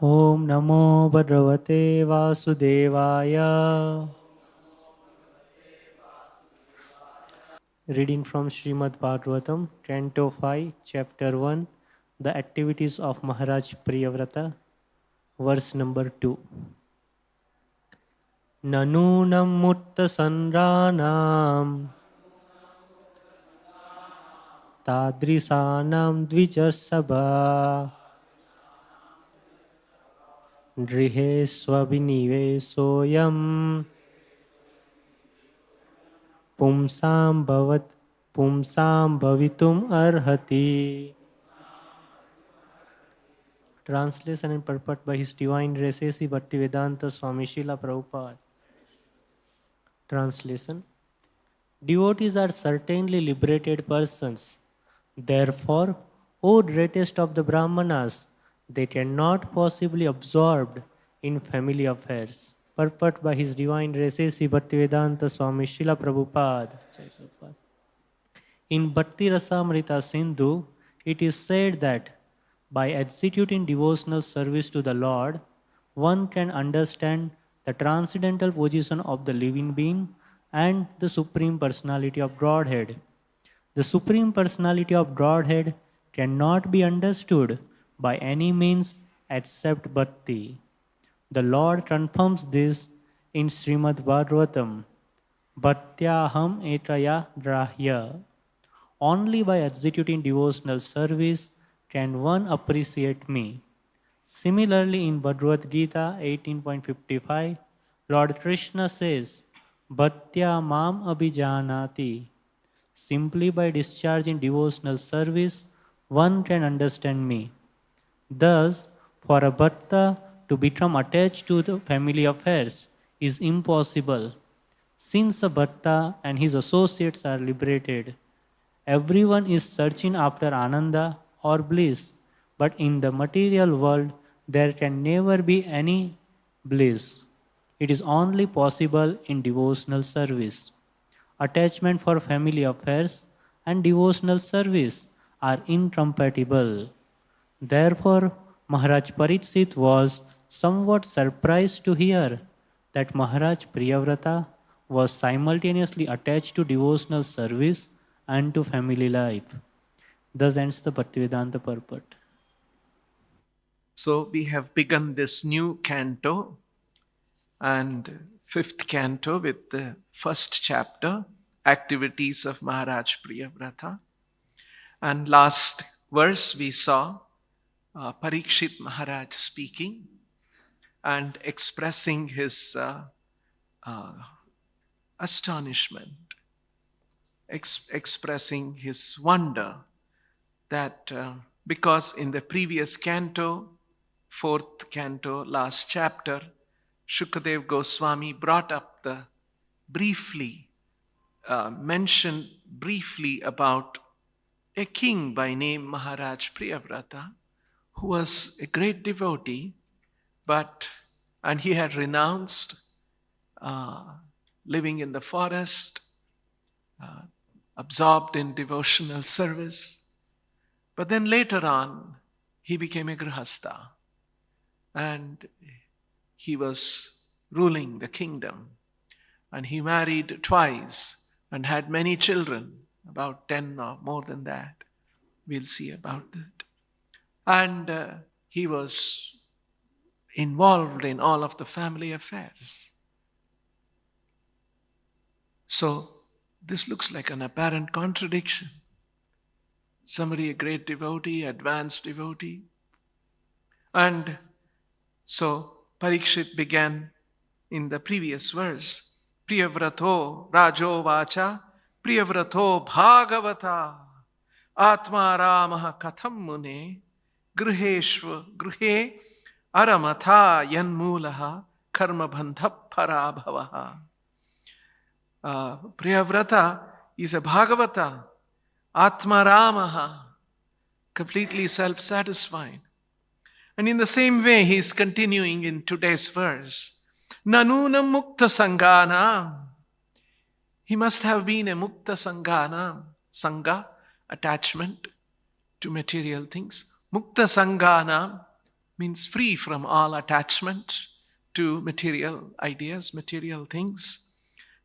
Om Namo Bhagavate Vasudevaya. Reading from Srimad Bhagavatam, Canto 5, Chapter 1, The Activities of Maharaj Priyavrata, verse number 2. Nanunam mutta sanranam tadrisanam dvijasabha drihe swabinivesoyam pumsam bhavitum arhati. Translation and purport by His Divine Grace Bhaktivedanta Swami Srila Prabhupada. Translation. Devotees are certainly liberated persons. Therefore, O greatest of the Brahmanas, they cannot possibly absorbed in family affairs. Purport by His Divine Grace Bhaktivedanta Swami Srila Prabhupada. In Bhakti Rasamrita Sindhu, it is said that by executing devotional service to the Lord, one can understand the transcendental position of the living being and the Supreme Personality of Godhead. The Supreme Personality of Godhead cannot be understood by any means except bhakti. The Lord confirms this in Srimad Bhagavatam, Bhaktyaham etaya grahya. Only by executing devotional service can one appreciate me. Similarly, in Bhagavad Gita 18.55, Lord Krishna says, Bhaktya mam abhijanati. Simply by discharging devotional service, one can understand me. Thus, for a bhakta to become attached to the family affairs is impossible. Since a bhakta and his associates are liberated, everyone is searching after ananda or bliss, but in the material world, there can never be any bliss. It is only possible in devotional service. Attachment for family affairs and devotional service are incompatible. Therefore, Maharaj Parikshit was somewhat surprised to hear that Maharaj Priyavrata was simultaneously attached to devotional service and to family life. Thus ends the Bhaktivedanta purport. So we have begun this new canto and fifth canto with the first chapter, Activities of Maharaj Priyavrata. And last verse we saw Parikshit Maharaj speaking and expressing his astonishment, expressing his wonder that because in the previous canto, fourth canto, last chapter, Shukadev Goswami brought up the mentioned briefly about a king by name Maharaj Priyavrata, who was a great devotee, and he had renounced living in the forest, absorbed in devotional service. But then later on, he became a grihastha and he was ruling the kingdom. And he married twice and had many children, about 10 or more than that. We'll see about that. And he was involved in all of the family affairs. So this looks like an apparent contradiction. Somebody, a great devotee, advanced devotee. And so Parikshit began in the previous verse, Priyavrato Rajo Vacha, Priyavrato Bhagavata, Atma Ramaha Katham Mune, Gruhe Aramatha Yanmulaha Karma Bandha Parabhavaha. Priyavrata is a Bhagavata, Atma Ramaha, completely self-satisfied. And in the same way, he is continuing in today's verse. Nanuna Mukta Sangana. He must have been a Mukta Sangana. Sangha, attachment to material things. Mukta Sangana means free from all attachments to material ideas, material things.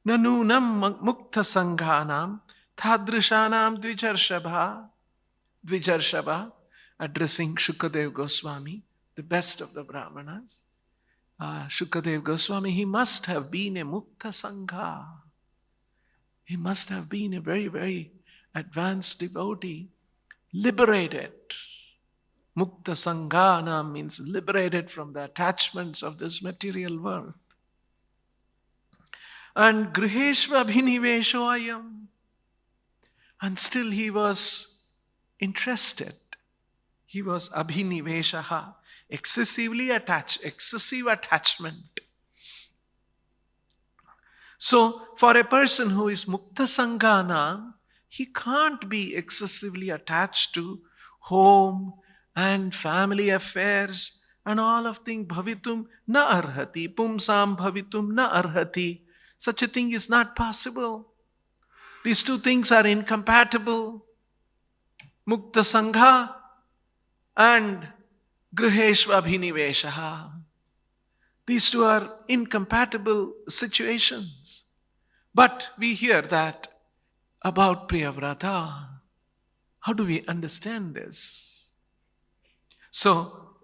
Nanunam mukta sanghanam thadrishanam Dvijarshabha, addressing Shukadev Goswami, the best of the Brahmanas. Shukadev Goswami, he must have been a Mukta Sangha. He must have been a very, very advanced devotee, liberated. Mukta Sanghana means liberated from the attachments of this material world. And Griheshva Bhiniveshoayam. And still he was interested. He was abhiniveshaha, excessively attached, excessive attachment. So, for a person who is mukta sangana, he can't be excessively attached to home and family affairs and all of things. Bhavitum na arhati, pumsam bhavitum na arhati. Such a thing is not possible. These two things are incompatible. Mukta Sangha and Griheshva Bhiniveshaha. These two are incompatible situations. But we hear that about Priyavrata. How do we understand this? So,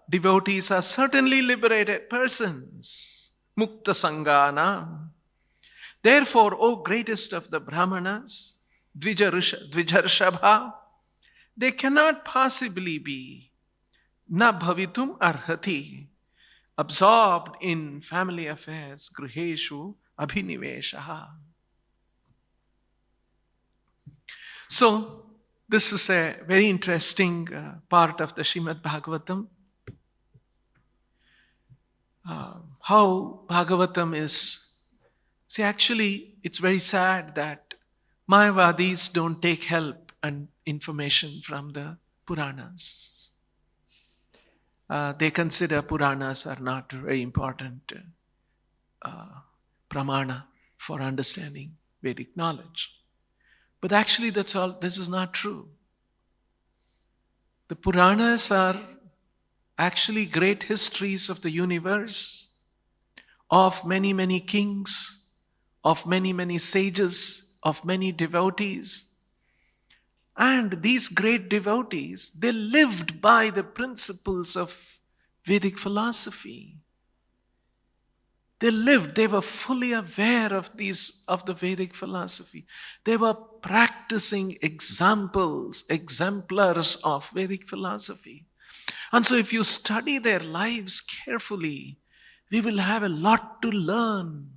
devotees are certainly liberated persons. Mukta Sangana. Therefore, O greatest of the Brahmanas, Dvijarshabha, they cannot possibly be na bhavitum arhati, absorbed in family affairs, griheshu abhiniveshaha. So, this is a very interesting part of the Srimad Bhagavatam. How Bhagavatam is. See, actually, it's very sad that Mayavadis don't take help and information from the Puranas. They consider Puranas are not very important pramana for understanding Vedic knowledge. But actually, this is not true. The Puranas are actually great histories of the universe, of many, many kings, of many, many sages, of many devotees. And these great devotees, they lived by the principles of Vedic philosophy. They lived, they were fully aware of the Vedic philosophy. They were practicing exemplars of Vedic philosophy. And so if you study their lives carefully, we will have a lot to learn.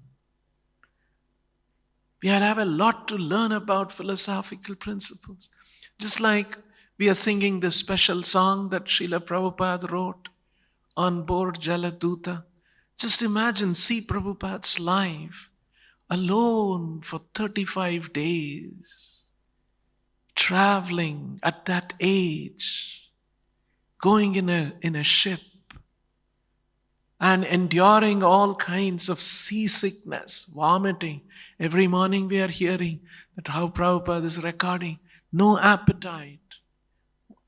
We have a lot to learn about philosophical principles. Just like we are singing this special song that Srila Prabhupada wrote on board Jaladuta. Just imagine, see Prabhupada's life alone for 35 days, traveling at that age, going in a ship, and enduring all kinds of seasickness, vomiting. Every morning we are hearing that how Prabhupada is recording, no appetite.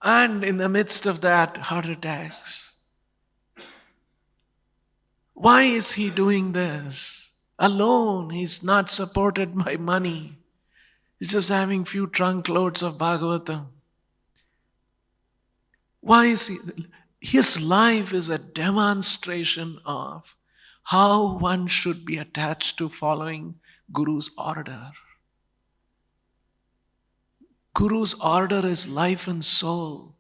And in the midst of that, heart attacks. Why is he doing this? Alone, he's not supported by money. He's just having few trunk loads of Bhagavatam. Why is he? His life is a demonstration of how one should be attached to following Guru's order. Guru's order is life and soul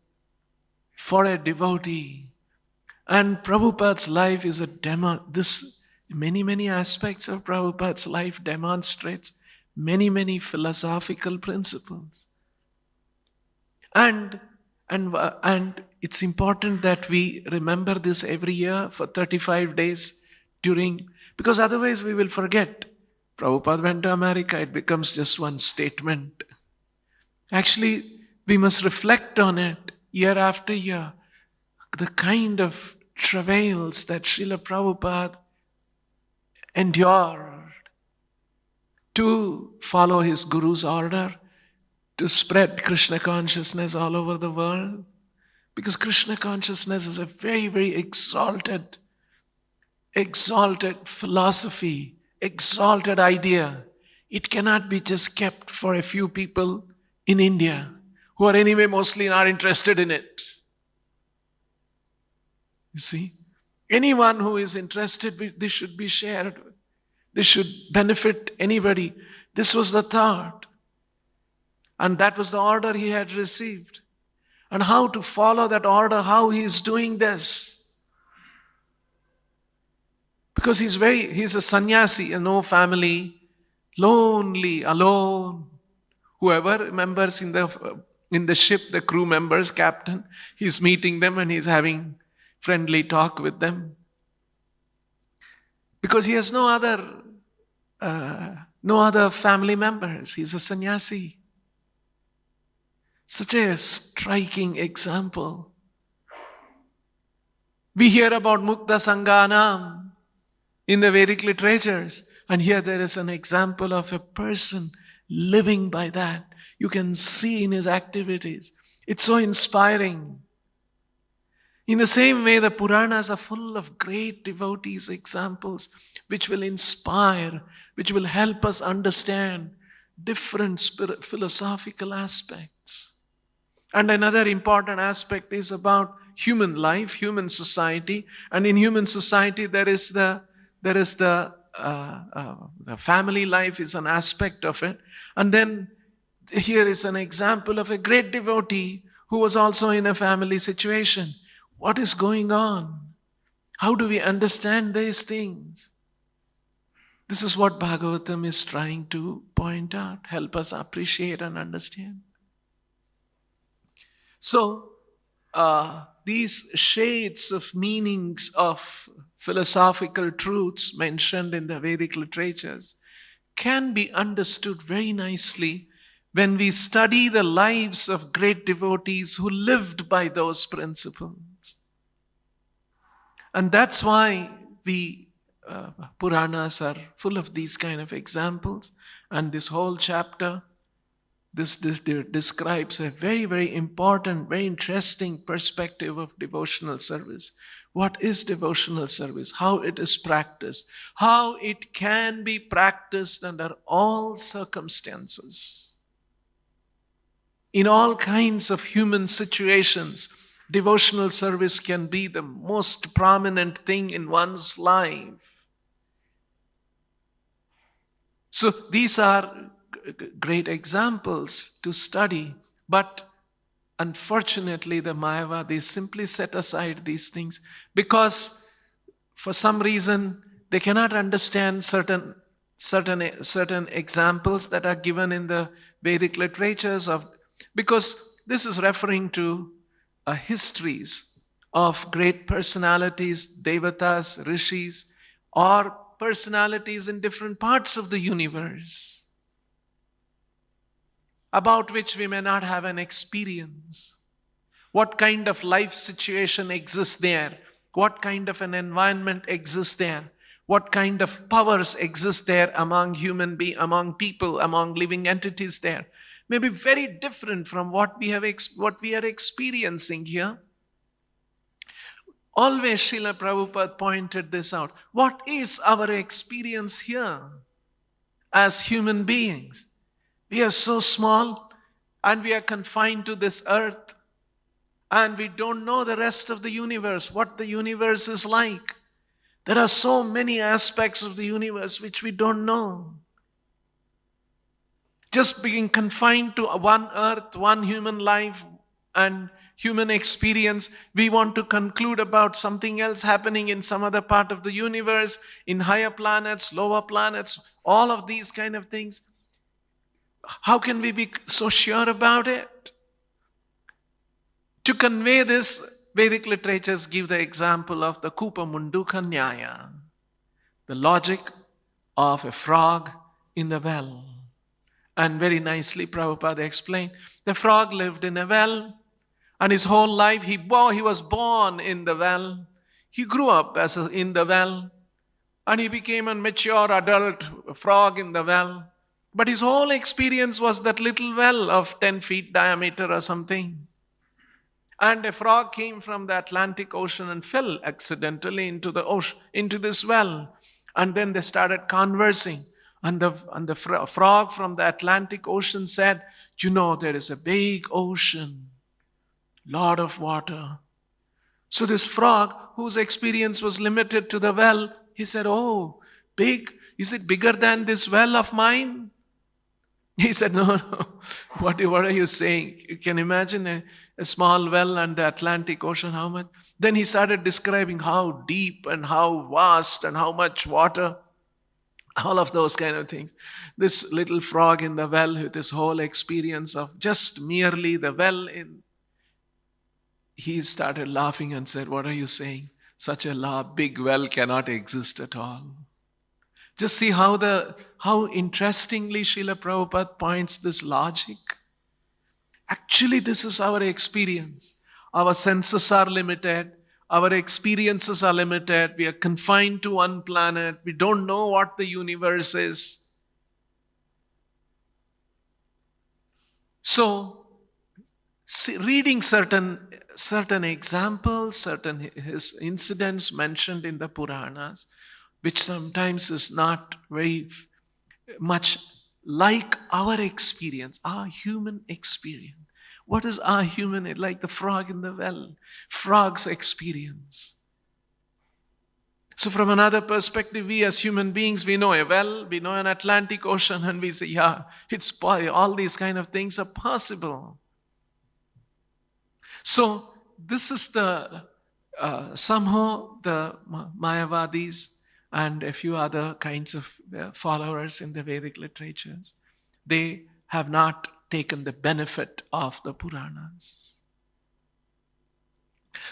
for a devotee. And Prabhupada's life is many aspects of Prabhupada's life demonstrates many philosophical principles. And it's important that we remember this every year for 35 days because otherwise we will forget. Prabhupada went to America, it becomes just one statement. Actually, we must reflect on it year after year. The kind of travails that Srila Prabhupada endured to follow his Guru's order, to spread Krishna consciousness all over the world. Because Krishna consciousness is a very, very exalted philosophy, exalted idea. It cannot be just kept for a few people in India who are anyway mostly not interested in it. You see, anyone who is interested, this should be shared. This should benefit anybody. This was the thought. And that was the order he had received. And how to follow that order, how he is doing this. Because he's a sannyasi, no family, lonely, alone. Whoever members in the ship, the crew members, captain, he's meeting them and he's having friendly talk with them. Because he has no other family members. He's a sannyasi. Such a striking example. We hear about Mukta Sanghanam in the Vedic literatures, and here there is an example of a person living by that. You can see in his activities. It's so inspiring. In the same way, the Puranas are full of great devotees' examples which will inspire, which will help us understand different philosophical aspects. And another important aspect is about human life, human society. And in human society, there is the family life is an aspect of it. And then here is an example of a great devotee who was also in a family situation. What is going on? How do we understand these things? This is what Bhagavatam is trying to point out, help us appreciate and understand. So, these shades of meanings of philosophical truths mentioned in the Vedic literatures can be understood very nicely when we study the lives of great devotees who lived by those principles. And that's why Puranas are full of these kind of examples. And this whole chapter, this describes a very, very important, very interesting perspective of devotional service. What is devotional service? How it is practiced? How it can be practiced under all circumstances. In all kinds of human situations, devotional service can be the most prominent thing in one's life. So these are great examples to study, but unfortunately the Mayavadis simply set aside these things because for some reason they cannot understand certain examples that are given in the Vedic literatures because this is referring to histories of great personalities, devatas, rishis, or personalities in different parts of the universe, about which we may not have an experience. What kind of life situation exists there? What kind of an environment exists there? What kind of powers exist there among among people, among living entities there? May be very different from what we are experiencing here. Always Srila Prabhupada pointed this out. What is our experience here as human beings? We are so small and we are confined to this earth and we don't know the rest of the universe, what the universe is like. There are so many aspects of the universe which we don't know. Just being confined to one earth, one human life and human experience, we want to conclude about something else happening in some other part of the universe, in higher planets, lower planets, all of these kind of things. How can we be so sure about it? To convey this, Vedic literatures give the example of the Kupa Munduka Nyaya, the logic of a frog in the well. And very nicely Prabhupada explained, the frog lived in a well, and his whole life he was born in the well. He grew up in the well, and he became a mature adult frog in the well. But his whole experience was that little well of 10 feet diameter or something. And a frog came from the Atlantic Ocean and fell accidentally into the ocean, into this well. And then they started conversing. And the frog from the Atlantic Ocean said, "You know, there is a big ocean, lot of water." So this frog, whose experience was limited to the well, he said, "Oh, big? Is it bigger than this well of mine?" He said, "No, no. What are you saying? You can imagine a small well and the Atlantic Ocean, how much?" Then he started describing how deep and how vast and how much water, all of those kind of things. This little frog in the well with his whole experience of just merely the well he started laughing and said, "What are you saying? Such a big well cannot exist at all." Just see how interestingly Srila Prabhupada points this logic. Actually, this is our experience. Our senses are limited. Our experiences are limited. We are confined to one planet. We don't know what the universe is. So, reading certain examples, certain his incidents mentioned in the Puranas, which sometimes is not very much like our experience, our human experience. What is our human, like the frog in the well, frog's experience? So from another perspective, we as human beings, we know a well, we know an Atlantic Ocean, and we say, yeah, it's all these kind of things are possible. So this is the somehow the Mayavadis and a few other kinds of followers in the Vedic literatures, they have not taken the benefit of the Puranas.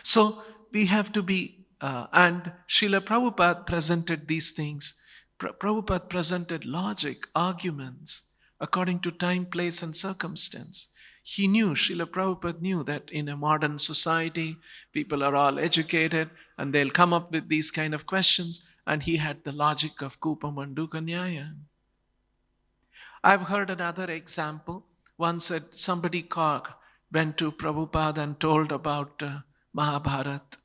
So we have to be, and Srila Prabhupada presented these things. Prabhupada presented logic, arguments, according to time, place, and circumstance. He knew, Srila Prabhupada knew that in a modern society, people are all educated and they'll come up with these kind of questions. And he had the logic of Kupa Manduka Nyaya. I've heard another example. Once somebody went to Prabhupada and told about Mahabharata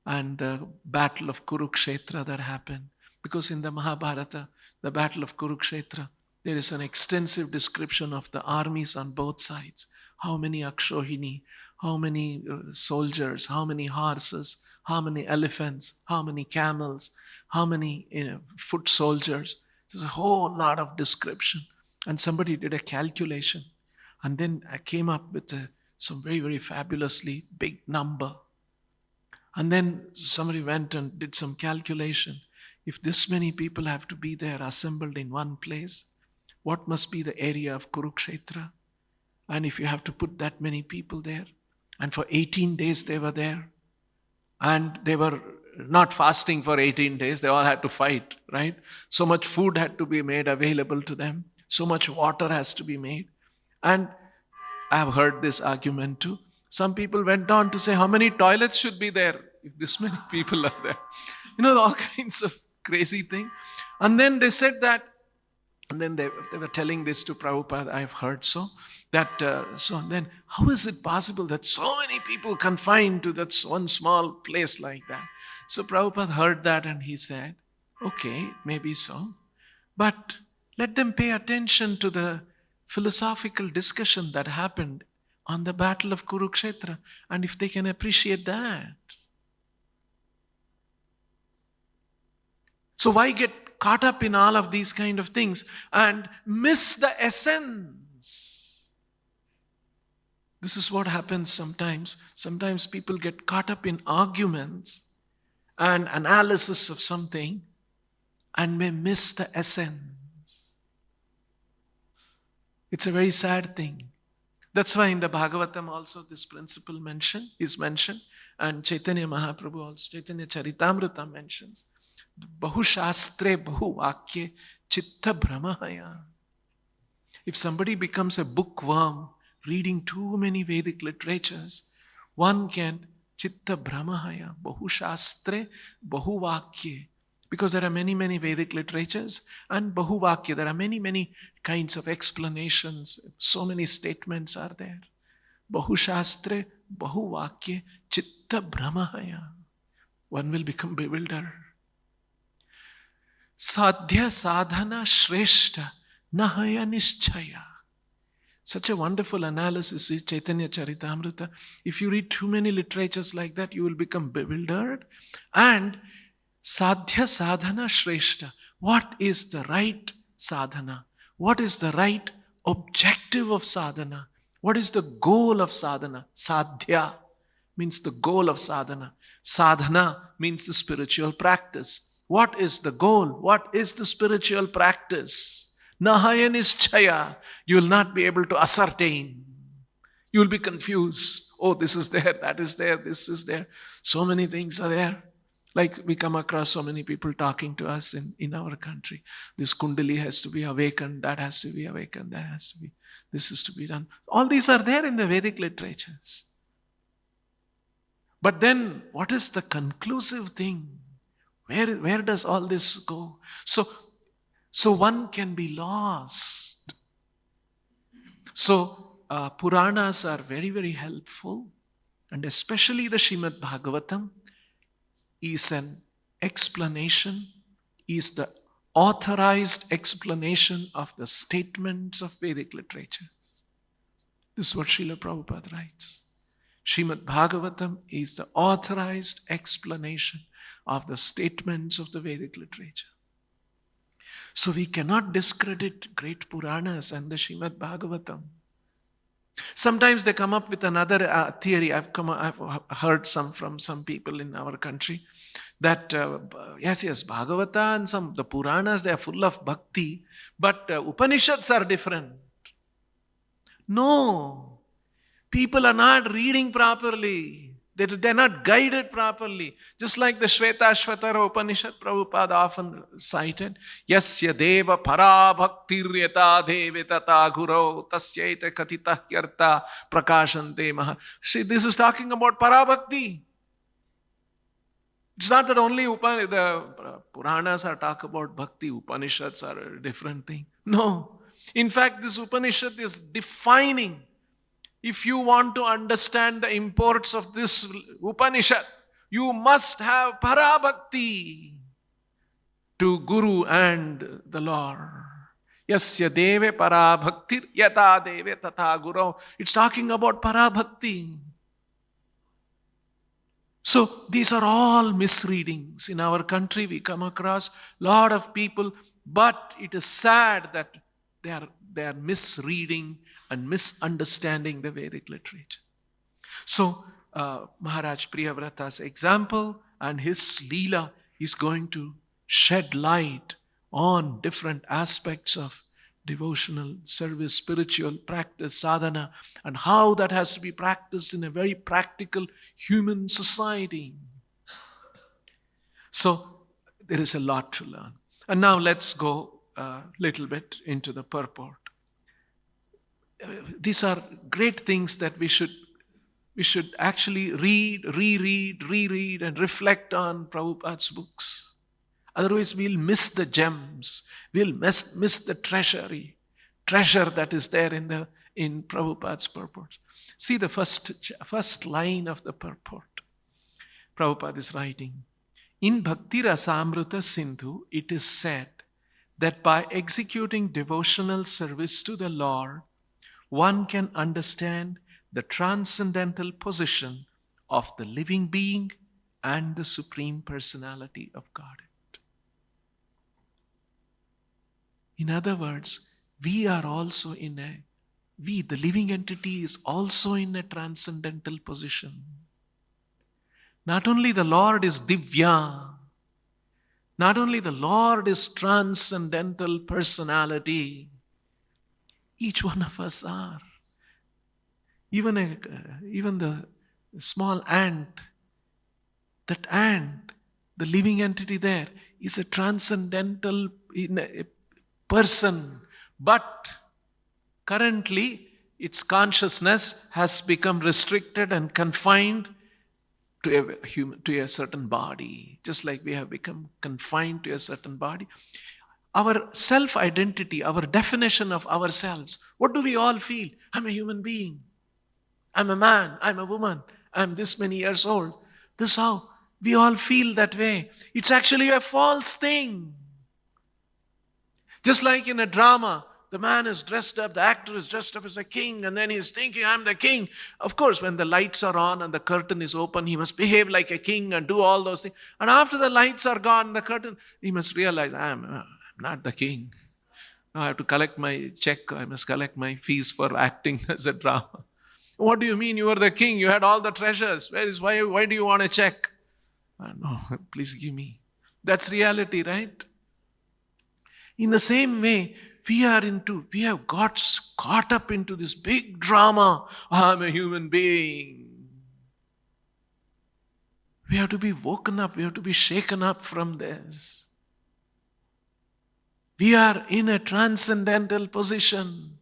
and the battle of Kurukshetra that happened. Because in the Mahabharata, the battle of Kurukshetra, there is an extensive description of the armies on both sides. How many Akshohini, how many soldiers, how many horses, how many elephants, how many camels, how many foot soldiers. There's a whole lot of description. And somebody did a calculation. And then I came up with some very, very fabulously big number. And then somebody went and did some calculation. If this many people have to be there assembled in one place, what must be the area of Kurukshetra? And if you have to put that many people there, and for 18 days they were there, and they were not fasting for 18 days, they all had to fight, right? So much food had to be made available to them, so much water has to be made. And I've heard this argument too. Some people went on to say, how many toilets should be there if this many people are there? All kinds of crazy things. And then they said that, and then they were telling this to Prabhupada, I've heard so. So then, how is it possible that so many people confined to that one small place like that? So Prabhupada heard that and he said, okay, maybe so. But let them pay attention to the philosophical discussion that happened on the battle of Kurukshetra. And if they can appreciate that. So why get caught up in all of these kind of things and miss the essence? This is what happens sometimes. Sometimes people get caught up in arguments and analysis of something and may miss the essence. It's a very sad thing. That's why in the Bhagavatam also this principle is mentioned, and Chaitanya Mahaprabhu also, Chaitanya Charitamrita mentions, Bahu Shastre Bahu Vakye Chitta Brahmahaya. If somebody becomes a bookworm, reading too many Vedic literatures, one can Chitta Brahmahaya, Bahu Shastre Bahu Vakye. Because there are many, many Vedic literatures and Bahu Vakya, there are many, many kinds of explanations. So many statements are there. Bahu Shastre Bahuvakya chitta brahmaya. One will become bewildered. Sadhya sadhana shreshta nahaya nischaya. Such a wonderful analysis is Chaitanya Charitamrita. If you read too many literatures like that, you will become bewildered. And sadhya sadhana shreshta. What is the right sadhana? What is the right objective of sadhana? What is the goal of sadhana? Sadhya means the goal of sadhana. Sadhana means the spiritual practice. What is the goal? What is the spiritual practice? Nahaya nischaya. You will not be able to ascertain. You will be confused. Oh, this is there, that is there, this is there. So many things are there. Like we come across so many people talking to us in our country. This kundali has to be awakened, that has to be awakened, that has to be, this is to be done. All these are there in the Vedic literatures. But then, what is the conclusive thing? Where does all this go? So one can be lost. So Puranas are very, very helpful. And especially the Srimad Bhagavatam is an explanation, is the authorized explanation of the statements of Vedic literature. This is what Srila Prabhupada writes. Srimad Bhagavatam is the authorized explanation of the statements of the Vedic literature. So we cannot discredit great Puranas and the Srimad Bhagavatam. Sometimes they come up with another theory. I've heard from some people in our country that yes, Bhagavata and the Puranas, they are full of bhakti, but Upanishads are different. No, people are not reading properly. They're not guided properly. Just like the Shvetashvatara Upanishad, Prabhupada often cited, Yasya deva para bhaktiryata deve tata guru tasyaita katita hyarta prakashante maha. See, this is talking about para bhakti. It's not that only the Puranas are talk about bhakti, Upanishads are a different thing. No. In fact, this Upanishad is defining. If you want to understand the imports of this Upanishad, you must have parabhakti to Guru and the Lord. Yasya deve parabhaktir yata deve tata guru. It's talking about parabhakti. So these are all misreadings. In our country, we come across a lot of people, but it is sad that they are misreading and misunderstanding the Vedic literature. So Maharaj Priyavrata's example and his Srila is going to shed light on different aspects of devotional service, spiritual practice, sadhana, and how that has to be practiced in a very practical human society. So there is a lot to learn. And now let's go a little bit into the purport. These are great things that we should actually read, reread, and reflect on Prabhupada's books. Otherwise, we'll miss the gems. We'll miss the treasure that is there in Prabhupada's purports. See the first line of the purport. Prabhupada is writing, in Bhakti Rasamrita Sindhu, it is said that by executing devotional service to the Lord, one can understand the transcendental position of the living being and the Supreme Personality of Godhead. In other words, the living entity is also in a transcendental position. Not only the Lord is Divya, not only the Lord is transcendental personality, each one of us are. Even the small ant, that ant, the living entity there, is a transcendental person. But currently, its consciousness has become restricted and confined to a certain body. Just like we have become confined to a certain body. Our self-identity, our definition of ourselves, what do we all feel? I'm a human being. I'm a man, I'm a woman, I'm this many years old. This is how we all feel that way. It's actually a false thing. Just like in a drama, the man is dressed up, the actor is dressed up as a king, and then he's thinking, I'm the king. Of course, when the lights are on and the curtain is open, he must behave like a king and do all those things. And after the lights are gone, the curtain, he must realize, I'm not the king. Now I have to collect my check. I must collect my fees for acting as a drama. What do you mean you were the king? You had all the treasures. Why do you want a check? No, please give me. That's reality, right? In the same way, we have got caught up into this big drama. I'm a human being. We have to be woken up. We have to be shaken up from this. We are in a transcendental position.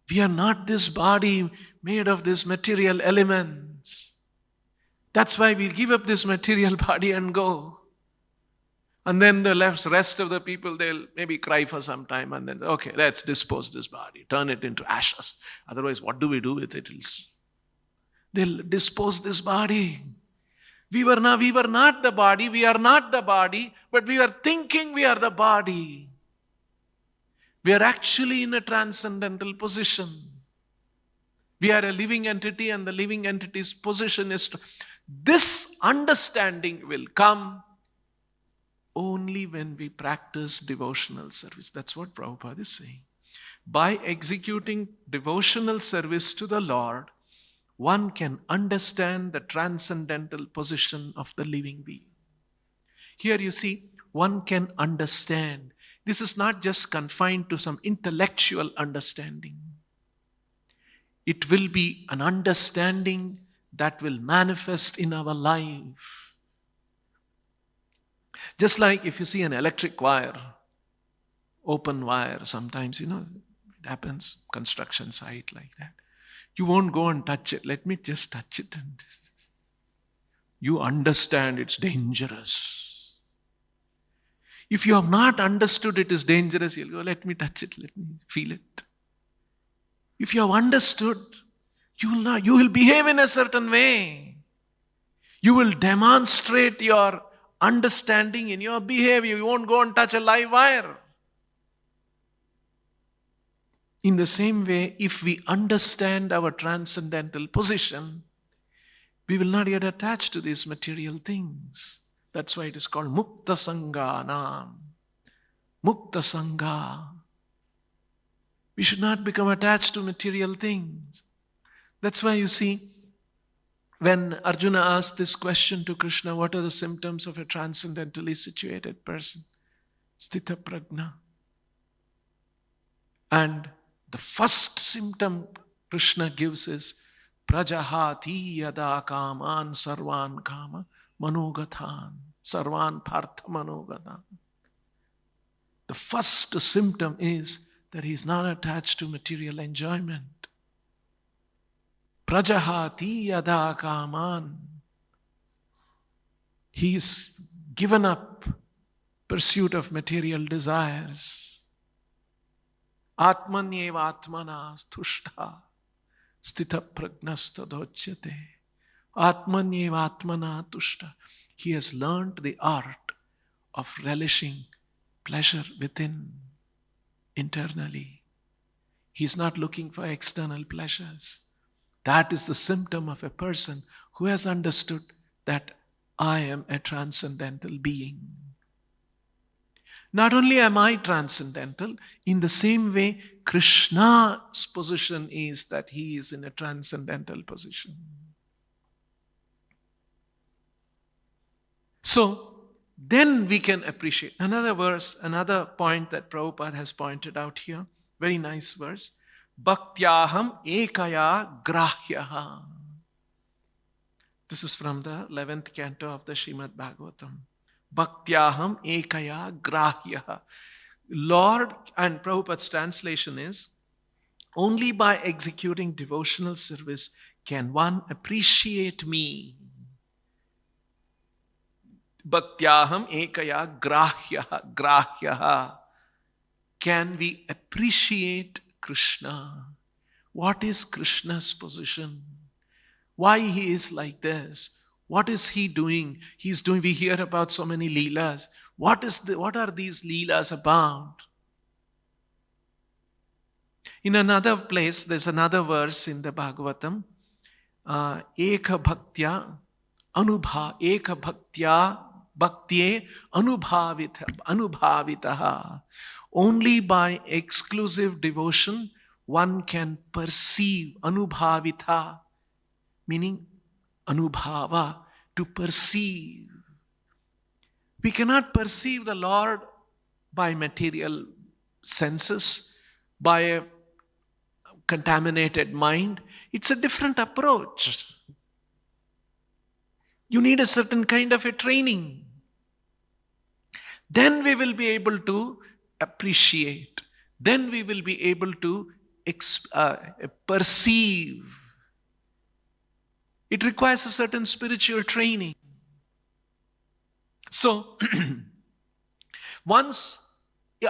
We are not this body made of these material elements. That's why we'll give up this material body and go. And then the rest of the people, they'll maybe cry for some time and then, okay, let's dispose this body, turn it into ashes. Otherwise, what do we do with it? They'll dispose this body. We were not the body, we are not the body, but we are thinking we are the body. We are actually in a transcendental position. We are a living entity, and the living entity's position is this understanding will come only when we practice devotional service. That's what Prabhupada is saying. By executing devotional service to the Lord, one can understand the transcendental position of the living being. Here you see, one can understand. This is not just confined to some intellectual understanding. It will be an understanding that will manifest in our life. Just like if you see an electric wire, open wire, sometimes, it happens, construction site like that. You won't go and touch it. Let me just touch it. And you understand it's dangerous. If you have not understood it is dangerous, you'll go, let me touch it, let me feel it. If you have understood, you will behave in a certain way. You will demonstrate your understanding in your behavior. You won't go and touch a live wire. In the same way, if we understand our transcendental position, we will not get attached to these material things. That's why it is called Mukta Sanghanam. Mukta Sangha. We should not become attached to material things. That's why you see, when Arjuna asked this question to Krishna, what are the symptoms of a transcendentally situated person? Sthita prajna. And the first symptom Krishna gives is prajahati yada kaman sarvan kama manogathan. Sarvan partha manogathan. The first symptom is that he is not attached to material enjoyment. Prajahati yada kaman. He is given up pursuit of material desires. Atmanyeva atmana tushta sthita pragnasta dochyate. Atmanyeva atmana tushta. He has learned the art of relishing pleasure within, internally. He is not looking for external pleasures. That is the symptom of a person who has understood that I am a transcendental being. Not only am I transcendental, in the same way, Krishna's position is that he is in a transcendental position. So, then we can appreciate. Another verse, another point that Prabhupada has pointed out here, very nice verse. Bhaktyaham ekaya grahyaha. This is from the 11th canto of the Srimad Bhagavatam. Bhaktyaham ekaya grahyaha. Lord, and Prabhupada's translation is, only by executing devotional service can one appreciate me. Bhaktyaham ekaya grahyaha. Can we appreciate Krishna? What is Krishna's position? Why he is like this? What is he doing? We hear about so many leelas. What are these leelas about? In another place, there's another verse in the Bhagavatam. Eka bhaktya bhaktye anubhavitaha. Only by exclusive devotion one can perceive anubhavita, meaning anubhava, to perceive. We cannot perceive the Lord by material senses, by a contaminated mind. It's a different approach. You need a certain kind of a training. Then we will be able to appreciate. Then we will be able to perceive. It requires a certain spiritual training. So,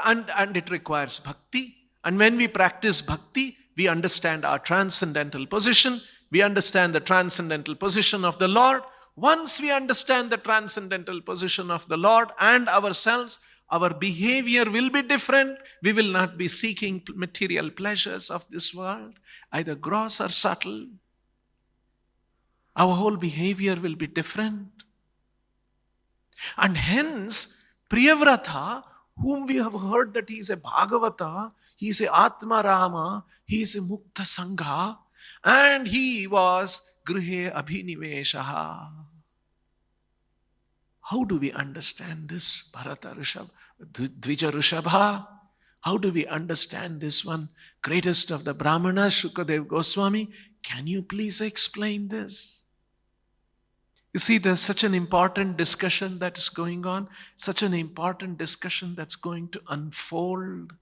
and it requires bhakti. And when we practice bhakti, we understand our transcendental position. We understand the transcendental position of the Lord. Once we understand the transcendental position of the Lord and ourselves, our behavior will be different. We will not be seeking material pleasures of this world, either gross or subtle. Our whole behavior will be different. And hence, Priyavrata, whom we have heard that he is a Bhagavata, he is a Atma Rama, he is a Mukta Sangha, and he was Grihe Abhiniveshaha. How do we understand this, Bharata Rishabha, Dvija Rishabha? How do we understand this one, greatest of the Brahmanas, Shukadev Goswami? Can you please explain this? You see, there's such an important discussion that is going on, such an important discussion that's going to unfold.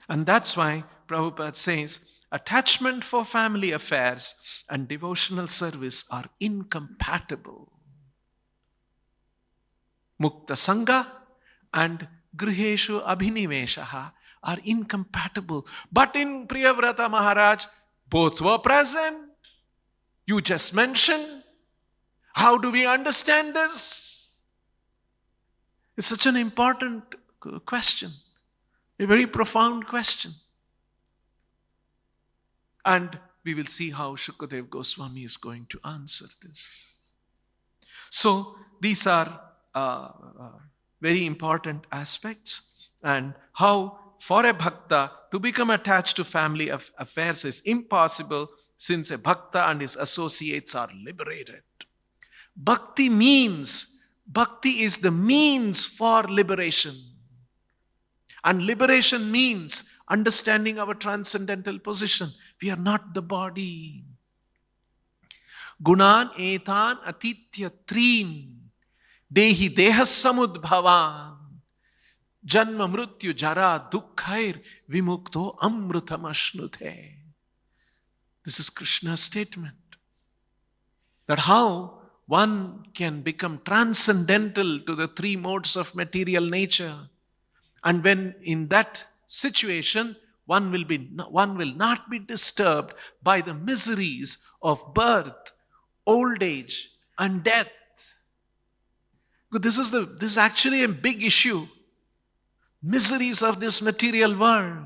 And that's why Prabhupada says, attachment for family affairs and devotional service are incompatible. Mukta Sangha and Griheshu Abhiniveshaha are incompatible. But in Priyavrata Maharaj, both were present. You just mentioned. How do we understand this? It's such an important question, a very profound question. And we will see how Shukadev Goswami is going to answer this. So these are very important aspects, and how for a bhakta to become attached to family affairs is impossible, since a bhakta and his associates are liberated. Bhakti is the means for liberation. And liberation means understanding our transcendental position. We are not the body. Gunan etan atitya trin dehi dehas samudbhavan janma mrityu jara dukkhair vimukto amrutam ashnute. This is Krishna's statement. That how one can become transcendental to the three modes of material nature. And when in that situation, one will not be disturbed by the miseries of birth, old age, and death. This is actually a big issue. Miseries of this material world.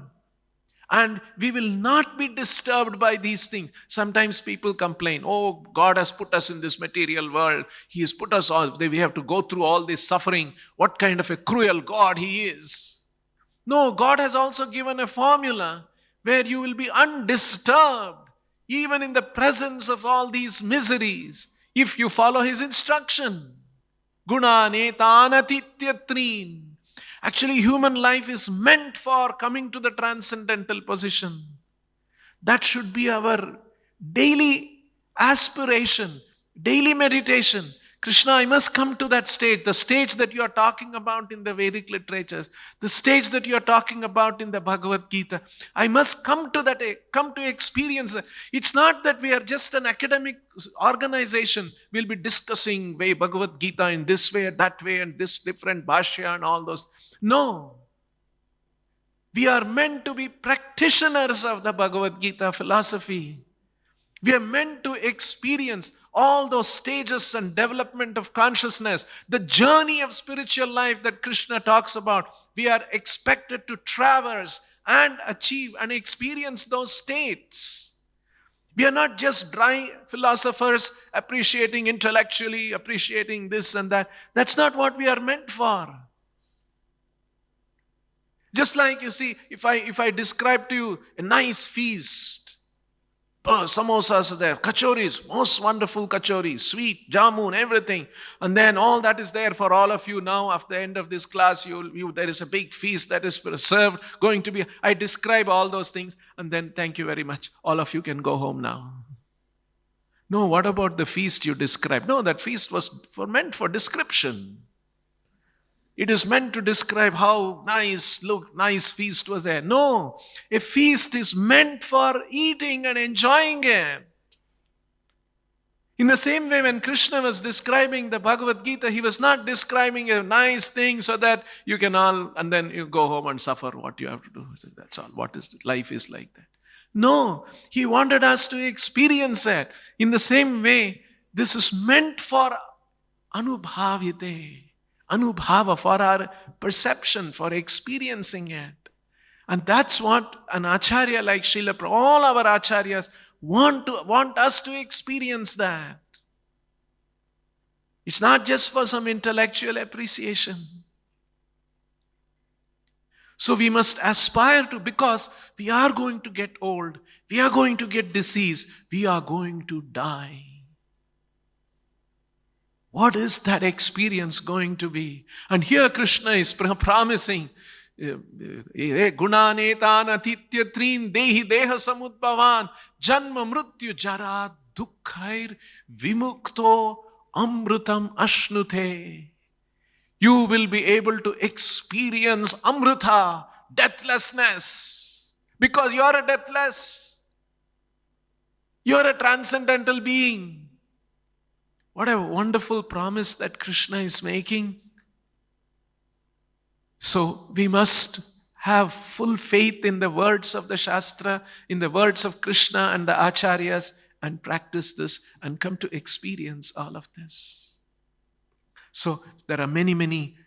And we will not be disturbed by these things. Sometimes people complain, oh, God has put us in this material world. He has put us all, we have to go through all this suffering. What kind of a cruel God He is. No, God has also given a formula where you will be undisturbed, even in the presence of all these miseries, if you follow His instruction. Guna netanatityatrin. Actually, human life is meant for coming to the transcendental position. That should be our daily aspiration, daily meditation. Krishna, I must come to that stage, the stage that you are talking about in the Vedic literatures, the stage that you are talking about in the Bhagavad Gita. I must come to experience that. It's not that we are just an academic organization. We'll be discussing Bhagavad Gita in this way, that way, and this different bhashya and all those. No. We are meant to be practitioners of the Bhagavad Gita philosophy. We are meant to experience all those stages and development of consciousness, the journey of spiritual life that Krishna talks about. We are expected to traverse and achieve and experience those states. We are not just dry philosophers appreciating intellectually, appreciating this and that. That's not what we are meant for. Just like, you see, if I describe to you a nice feast, samosas are there, kachoris, most wonderful kachoris, sweet, jamun, everything. And then all that is there for all of you now. After the end of this class, there is a big feast that is served, going to be. I describe all those things, and then thank you very much. All of you can go home now. No, what about the feast you described? No, that feast was meant for description. It is meant to describe how nice feast was there. No, a feast is meant for eating and enjoying it. In the same way, when Krishna was describing the Bhagavad Gita, he was not describing a nice thing so that you can all, and then you go home and suffer what you have to do. That's all. Life is like that. No, he wanted us to experience it. In the same way, this is meant for anubhavite. Anubhava, for our perception, for experiencing it. And that's what an acharya like Srila Prabhupada, all our acharyas want us to experience that. It's not just for some intellectual appreciation. So we must aspire to, because we are going to get old, we are going to get disease, we are going to die. What is that experience going to be? And here Krishna is promising, gunanetan atityatrin dehi deha samudbhavan janma mrityu jara dukkhair vimukto amrutam ashnute. You will be able to experience amrita, deathlessness, because you are a deathless. You are a transcendental being. What a wonderful promise that Krishna is making. So we must have full faith in the words of the Shastra, in the words of Krishna and the Acharyas, and practice this and come to experience all of this. So there are many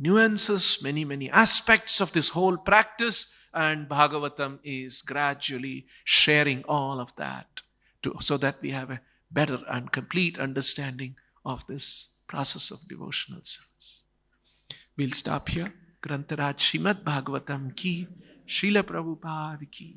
nuances, many aspects of this whole practice, and Bhagavatam is gradually sharing all of that so that we have a better and complete understanding of this process of devotional service. We'll stop here. Grantaraj Srimad Bhagavatam ki, Srila Prabhupada ki.